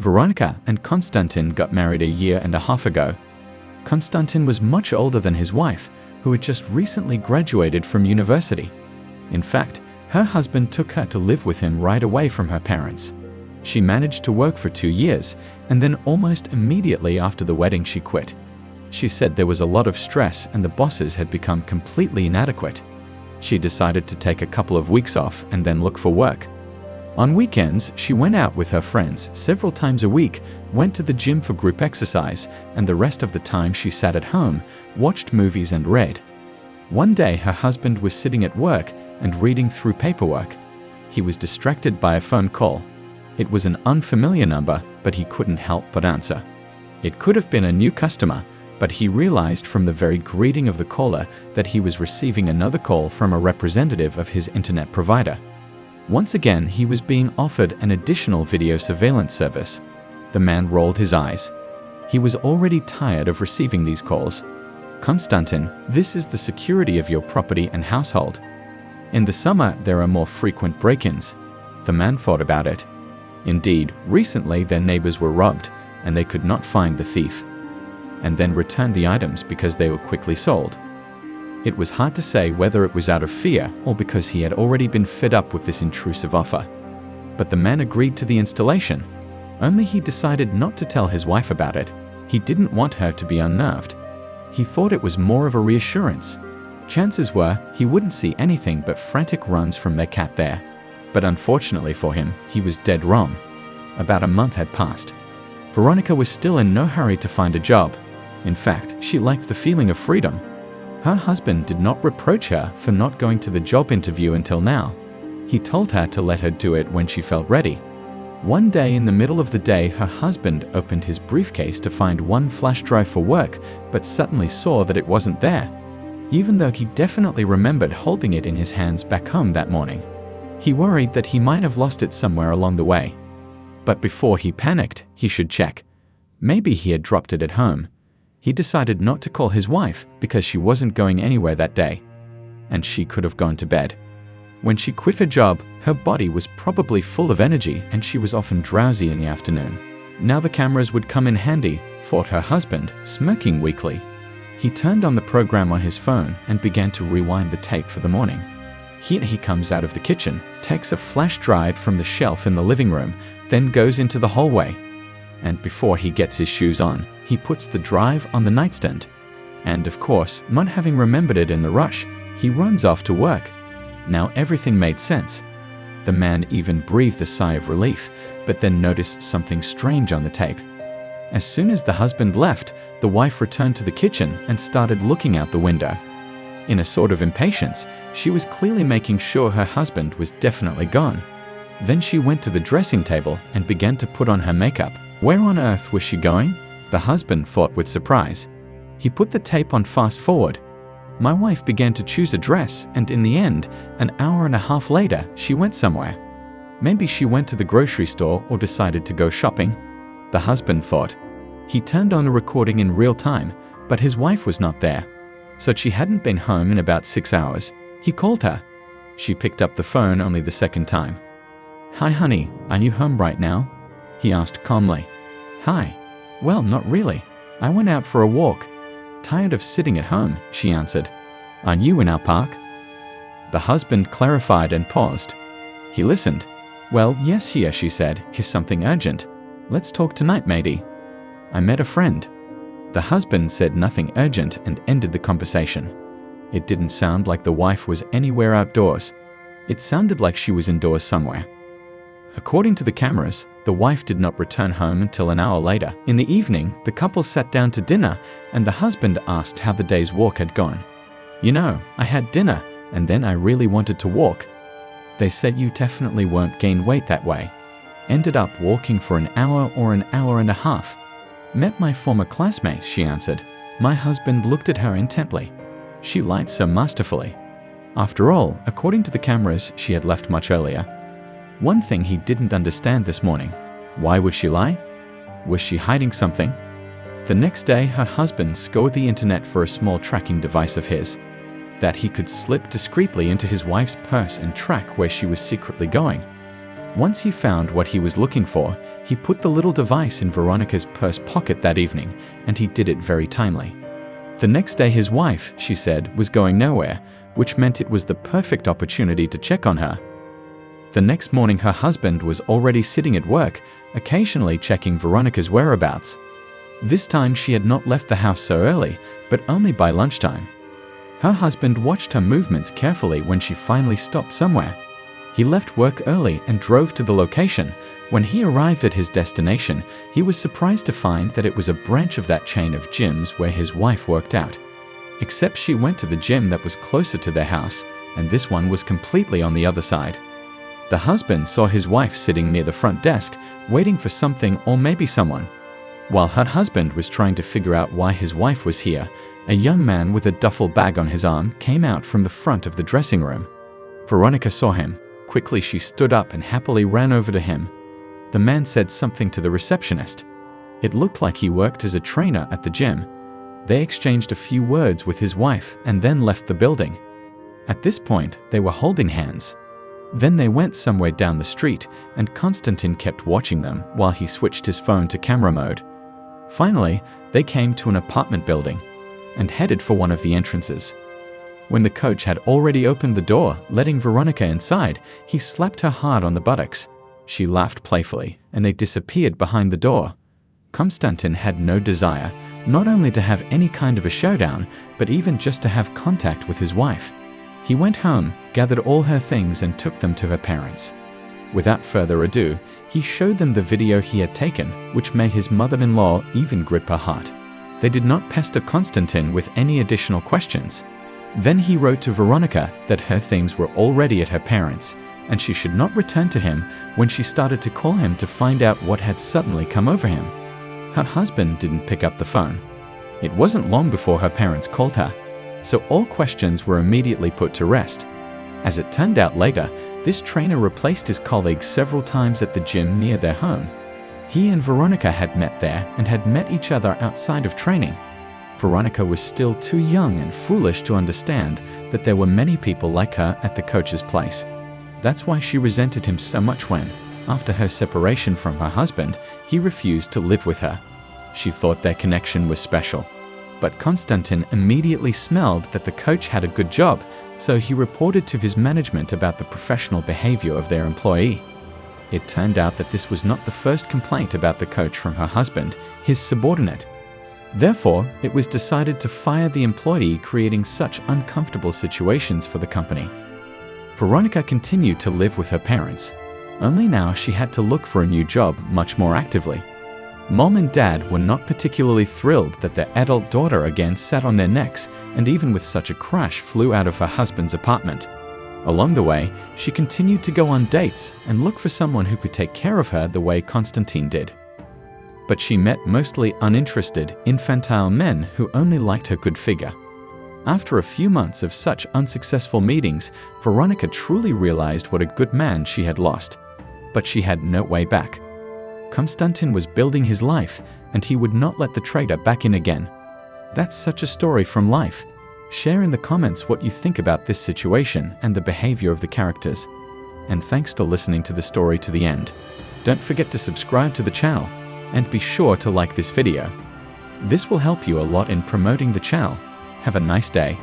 Veronica and Konstantin got married a year and a half ago. Konstantin was much older than his wife, who had just recently graduated from university. In fact, her husband took her to live with him right away from her parents. She managed to work for 2 years, and then almost immediately after the wedding she quit. She said there was a lot of stress and the bosses had become completely inadequate. She decided to take a couple of weeks off and then look for work. On weekends, she went out with her friends several times a week, went to the gym for group exercise, and the rest of the time she sat at home, watched movies and read. One day her husband was sitting at work and reading through paperwork. He was distracted by a phone call. It was an unfamiliar number, but he couldn't help but answer. It could have been a new customer, but he realized from the very greeting of the caller that he was receiving another call from a representative of his internet provider. Once again, he was being offered an additional video surveillance service. The man rolled his eyes. He was already tired of receiving these calls. "Konstantin, this is the security of your property and household. In the summer, there are more frequent break-ins." The man thought about it. Indeed, recently their neighbors were robbed, and they could not find the thief, and then returned the items because they were quickly sold. It was hard to say whether it was out of fear or because he had already been fed up with this intrusive offer. But the man agreed to the installation. Only he decided not to tell his wife about it. He didn't want her to be unnerved. He thought it was more of a reassurance. Chances were he wouldn't see anything but frantic runs from their cat there. But unfortunately for him, he was dead wrong. About a month had passed. Veronica was still in no hurry to find a job. In fact, she liked the feeling of freedom. Her husband did not reproach her for not going to the job interview until now. He told her to let her do it when she felt ready. One day in the middle of the day, her husband opened his briefcase to find one flash drive for work, but suddenly saw that it wasn't there, even though he definitely remembered holding it in his hands back home that morning. He worried that he might have lost it somewhere along the way. But before he panicked, he should check. Maybe he had dropped it at home. He decided not to call his wife because she wasn't going anywhere that day, and she could have gone to bed. When she quit her job, her body was probably full of energy and she was often drowsy in the afternoon. Now the cameras would come in handy, thought her husband, smirking weakly. He turned on the program on his phone and began to rewind the tape for the morning. Here he comes out of the kitchen, takes a flash drive from the shelf in the living room, then goes into the hallway. And before he gets his shoes on, he puts the drive on the nightstand. And of course, not having remembered it in the rush, he runs off to work. Now everything made sense. The man even breathed a sigh of relief, but then noticed something strange on the tape. As soon as the husband left, the wife returned to the kitchen and started looking out the window. In a sort of impatience, she was clearly making sure her husband was definitely gone. Then she went to the dressing table and began to put on her makeup. Where on earth was she going? The husband thought with surprise. He put the tape on fast forward. My wife began to choose a dress, and in the end, an hour and a half later, she went somewhere. Maybe she went to the grocery store or decided to go shopping. The husband thought. He turned on the recording in real time, but his wife was not there. So she hadn't been home in about 6 hours. He called her. She picked up the phone only the second time. "Hi honey, are you home right now?" he asked calmly. "Hi. Well, not really. I went out for a walk. Tired of sitting at home," she answered. "Are you in our park?" The husband clarified and paused. He listened. "Well, yes here," she said. "Here's something urgent. Let's talk tonight, matey. I met a friend." The husband said nothing urgent and ended the conversation. It didn't sound like the wife was anywhere outdoors. It sounded like she was indoors somewhere. According to the cameras, the wife did not return home until an hour later. In the evening, the couple sat down to dinner and the husband asked how the day's walk had gone. "You know, I had dinner and then I really wanted to walk. They said you definitely won't gain weight that way. Ended up walking for an hour or an hour and a half. Met my former classmate," she answered. My husband looked at her intently. She lied so masterfully. After all, according to the cameras, she had left much earlier. One thing he didn't understand this morning. Why would she lie? Was she hiding something? The next day, her husband scoured the internet for a small tracking device of his that he could slip discreetly into his wife's purse and track where she was secretly going. Once he found what he was looking for, he put the little device in Veronica's purse pocket that evening, and he did it very timely. The next day his wife, she said, was going nowhere, which meant it was the perfect opportunity to check on her. The next morning her husband was already sitting at work, occasionally checking Veronica's whereabouts. This time she had not left the house so early, but only by lunchtime. Her husband watched her movements carefully when she finally stopped somewhere. He left work early and drove to the location. When he arrived at his destination, he was surprised to find that it was a branch of that chain of gyms where his wife worked out. Except she went to the gym that was closer to their house, and this one was completely on the other side. The husband saw his wife sitting near the front desk, waiting for something or maybe someone. While her husband was trying to figure out why his wife was here, a young man with a duffel bag on his arm came out from the front of the dressing room. Veronica saw him. Quickly she stood up and happily ran over to him. The man said something to the receptionist. It looked like he worked as a trainer at the gym. They exchanged a few words with his wife and then left the building. At this point, they were holding hands. Then they went somewhere down the street, and Konstantin kept watching them while he switched his phone to camera mode. Finally, they came to an apartment building and headed for one of the entrances. When the coach had already opened the door, letting Veronica inside, he slapped her hard on the buttocks. She laughed playfully, and they disappeared behind the door. Konstantin had no desire, not only to have any kind of a showdown, but even just to have contact with his wife. He went home, gathered all her things, and took them to her parents. Without further ado, he showed them the video he had taken, which made his mother-in-law even grip her heart. They did not pester Konstantin with any additional questions. Then he wrote to Veronica that her things were already at her parents', and she should not return to him when she started to call him to find out what had suddenly come over him. Her husband didn't pick up the phone. It wasn't long before her parents called her, so all questions were immediately put to rest. As it turned out later, this trainer replaced his colleague several times at the gym near their home. He and Veronica had met there and had met each other outside of training. Veronica was still too young and foolish to understand that there were many people like her at the coach's place. That's why she resented him so much when, after her separation from her husband, he refused to live with her. She thought their connection was special. But Konstantin immediately smelled that the coach had a good job, so he reported to his management about the professional behavior of their employee. It turned out that this was not the first complaint about the coach from her husband, his subordinate. Therefore, it was decided to fire the employee, creating such uncomfortable situations for the company. Veronica continued to live with her parents. Only now she had to look for a new job much more actively. Mom and Dad were not particularly thrilled that their adult daughter again sat on their necks and even with such a crash flew out of her husband's apartment. Along the way, she continued to go on dates and look for someone who could take care of her the way Konstantin did. But she met mostly uninterested, infantile men who only liked her good figure. After a few months of such unsuccessful meetings, Veronica truly realized what a good man she had lost. But she had no way back. Konstantin was building his life, and he would not let the traitor back in again. That's such a story from life. Share in the comments what you think about this situation and the behavior of the characters. And thanks for listening to the story to the end. Don't forget to subscribe to the channel, and be sure to like this video. This will help you a lot in promoting the channel. Have a nice day.